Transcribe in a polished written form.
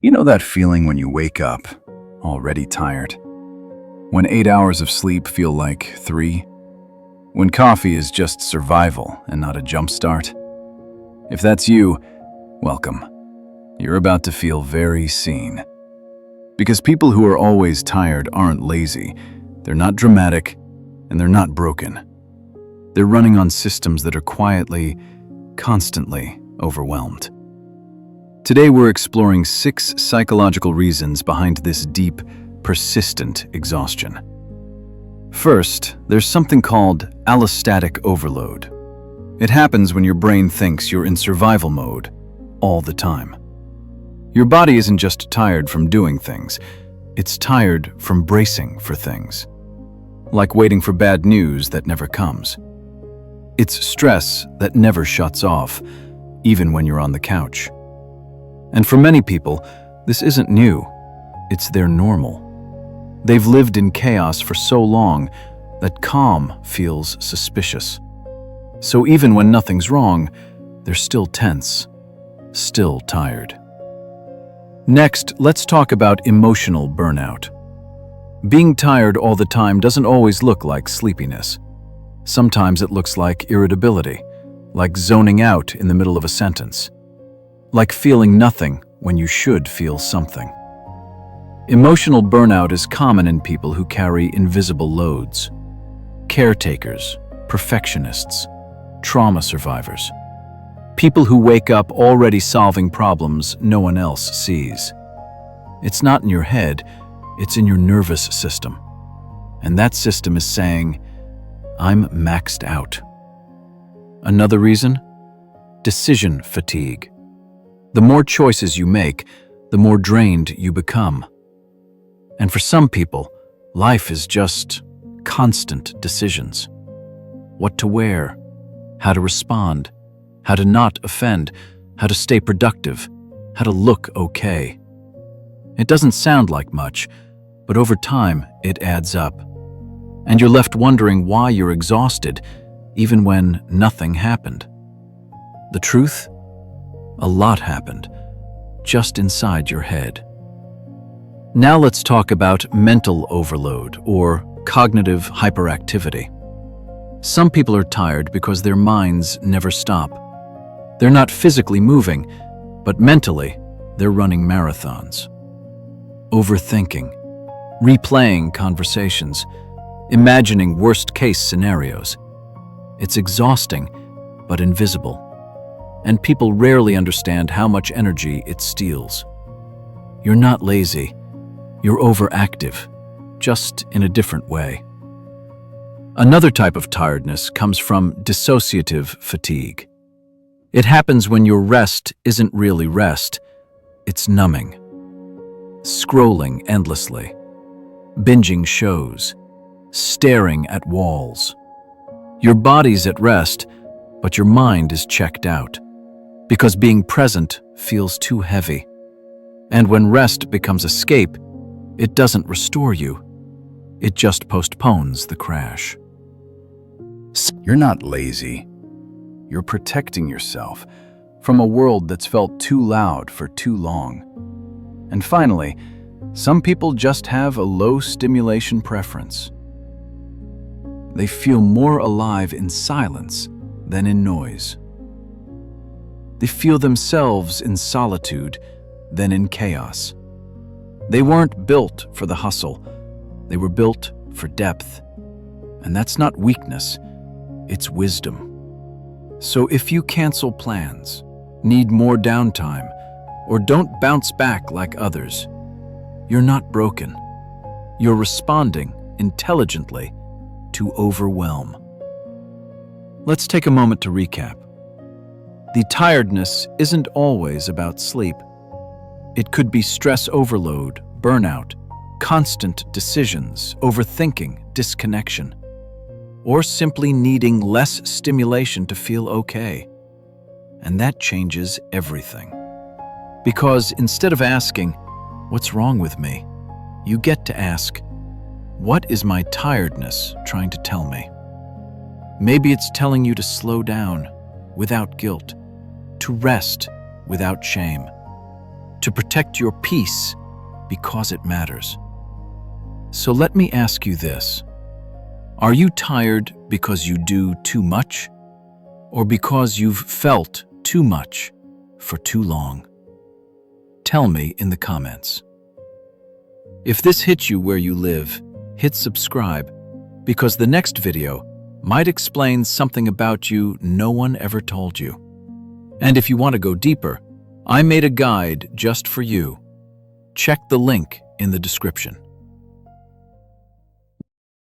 You know that feeling when you wake up, already tired? When 8 hours of sleep feel like 3? When coffee is just survival and not a jump start? If that's you, welcome. You're about to feel very seen. Because people who are always tired aren't lazy, they're not dramatic, and they're not broken. They're running on systems that are quietly, constantly overwhelmed. Today we're exploring 6 psychological reasons behind this deep, persistent exhaustion. First, there's something called allostatic overload. It happens when your brain thinks you're in survival mode all the time. Your body isn't just tired from doing things, it's tired from bracing for things. Like waiting for bad news that never comes. It's stress that never shuts off, even when you're on the couch. And for many people, this isn't new. It's their normal. They've lived in chaos for so long that calm feels suspicious. So even when nothing's wrong, they're still tense, still tired. Next, let's talk about emotional burnout. Being tired all the time doesn't always look like sleepiness. Sometimes it looks like irritability, like zoning out in the middle of a sentence, like feeling nothing when you should feel something. Emotional burnout is common in people who carry invisible loads. Caretakers, perfectionists, trauma survivors. People who wake up already solving problems no one else sees. It's not in your head, it's in your nervous system. And that system is saying, I'm maxed out. Another reason? Decision fatigue. The more choices you make, the more drained you become. And for some people, life is just constant decisions. What to wear, how to respond, how to not offend, how to stay productive, how to look okay. It doesn't sound like much, but over time it adds up. And you're left wondering why you're exhausted, even when nothing happened. The truth? A lot happened, just inside your head. Now let's talk about mental overload, or cognitive hyperactivity. Some people are tired because their minds never stop. They're not physically moving, but mentally, they're running marathons. Overthinking, replaying conversations, imagining worst-case scenarios. It's exhausting, but invisible. And people rarely understand how much energy it steals. You're not lazy, you're overactive, just in a different way. Another type of tiredness comes from dissociative fatigue. It happens when your rest isn't really rest, it's numbing. Scrolling endlessly, binging shows, staring at walls. Your body's at rest, but your mind is checked out, because being present feels too heavy. And when rest becomes escape, it doesn't restore you. It just postpones the crash. You're not lazy. You're protecting yourself from a world that's felt too loud for too long. And finally, some people just have a low stimulation preference. They feel more alive in silence than in noise. They feel themselves in solitude than in chaos. They weren't built for the hustle. They were built for depth. And that's not weakness, it's wisdom. So if you cancel plans, need more downtime, or don't bounce back like others, you're not broken. You're responding intelligently to overwhelm. Let's take a moment to recap. The tiredness isn't always about sleep. It could be stress overload, burnout, constant decisions, overthinking, disconnection, or simply needing less stimulation to feel okay. And that changes everything. Because instead of asking, "What's wrong with me?" you get to ask, "What is my tiredness trying to tell me?" Maybe it's telling you to slow down without guilt, to rest without shame, to protect your peace because it matters. So let me ask you this. Are you tired because you do too much, or because you've felt too much for too long? Tell me in the comments. If this hits you where you live, hit subscribe, because the next video might explain something about you no one ever told you. And if you want to go deeper, I made a guide just for you. Check the link in the description.